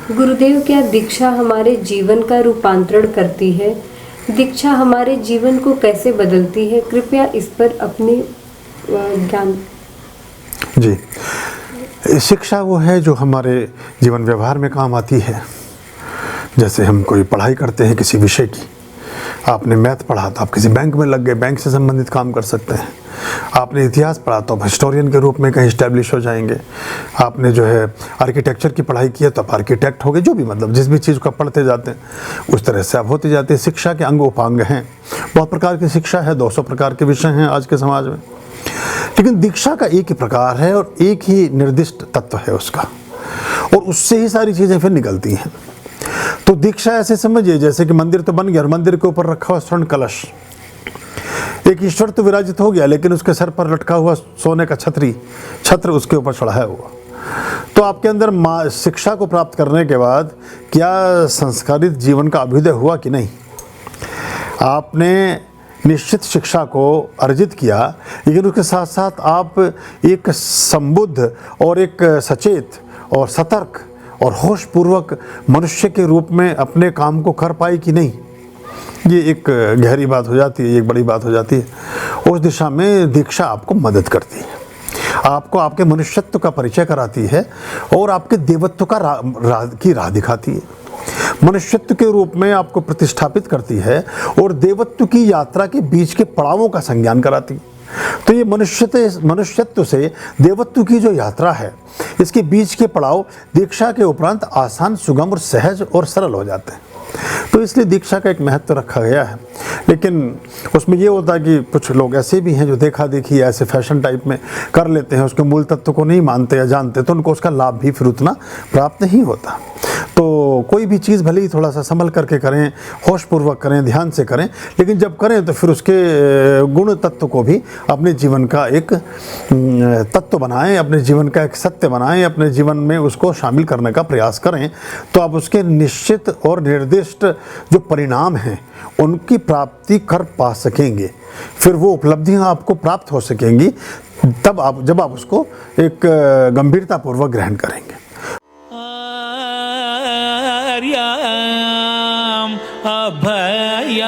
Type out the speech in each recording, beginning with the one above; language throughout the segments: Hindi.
गुरुदेव, क्या दीक्षा हमारे जीवन का रूपांतरण करती है? दीक्षा हमारे जीवन को कैसे बदलती है? कृपया इस पर अपने ज्ञान। जी, शिक्षा वो है जो हमारे जीवन व्यवहार में काम आती है। जैसे हम कोई पढ़ाई करते हैं किसी विषय की, आपने मैथ पढ़ा तो आप किसी बैंक में लग गए, बैंक से संबंधित काम कर सकते हैं। आपने इतिहास पढ़ा तो आप हिस्टोरियन के रूप में कहीं इस्टेब्लिश हो जाएंगे। आपने जो है आर्किटेक्चर की पढ़ाई की है तो आप आर्किटेक्ट हो गए। जो भी मतलब जिस भी चीज़ को आप पढ़ते जाते हैं उस तरह से आप होते जाते हैं। शिक्षा के अंग उपांग हैं, बहुत प्रकार की शिक्षा है, 200 प्रकार के विषय हैं आज के समाज में, लेकिन दीक्षा का एक ही प्रकार है और एक ही निर्दिष्ट तत्व है उसका, और उससे ही सारी चीज़ें फिर निकलती हैं। तो दीक्षा ऐसे समझिए जैसे कि मंदिर तो बन गया और मंदिर के ऊपर रखा हुआ स्वर्ण कलश, एक ईश्वर तो विराजित हो गया लेकिन उसके सर पर लटका हुआ सोने का छत्र उसके ऊपर चढ़ाया हुआ। तो आपके अंदर शिक्षा को प्राप्त करने के बाद क्या संस्कारित जीवन का अभ्युदय हुआ कि नहीं? आपने निश्चित शिक्षा को अर्जित किया, लेकिन उसके साथ साथ आप एक संबुद्ध और एक सचेत और सतर्क और होशपूर्वक मनुष्य के रूप में अपने काम को कर पाए कि नहीं? ये एक गहरी बात हो जाती है, एक बड़ी बात हो जाती है। उस दिशा में दीक्षा आपको मदद करती है, आपको आपके मनुष्यत्व का परिचय कराती है और आपके देवत्व का राह दिखाती है। मनुष्यत्व के रूप में आपको प्रतिष्ठापित करती है और देवत्व की यात्रा के बीच के पड़ावों का संज्ञान कराती है। तो ये मनुष्यत्व से देवत्व की जो यात्रा है, इसके बीच के पड़ाव दीक्षा के उपरांत आसान, सुगम और सहज और सरल हो जाते हैं। तो इसलिए दीक्षा का एक महत्व रखा गया है। लेकिन उसमें ये होता है कि कुछ लोग ऐसे भी हैं जो देखा देखी ऐसे फैशन टाइप में कर लेते हैं, उसके मूल तत्व को नहीं मानते या जानते, तो उनको उसका लाभ भी फिर उतना प्राप्त नहीं होता। तो कोई भी चीज़ भले ही थोड़ा सा संभल करके करें, होशपूर्वक करें, ध्यान से करें, लेकिन जब करें तो फिर उसके गुण तत्व को भी अपने जीवन का एक तत्व बनाएं, अपने जीवन का एक सत्य बनाएं, अपने जीवन में उसको शामिल करने का प्रयास करें, तो आप उसके निश्चित और निर्दिष्ट जो परिणाम हैं उनकी प्राप्ति कर पा सकेंगे। फिर वो उपलब्धियां आपको प्राप्त हो सकेंगी तब जब आप उसको एक गंभीरतापूर्वक ग्रहण करेंगे। अभयां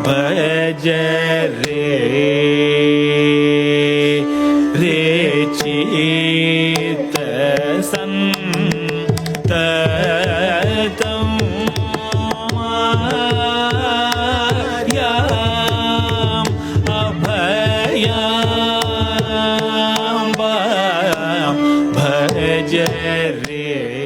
भज रे चित संततम अभयां भज रे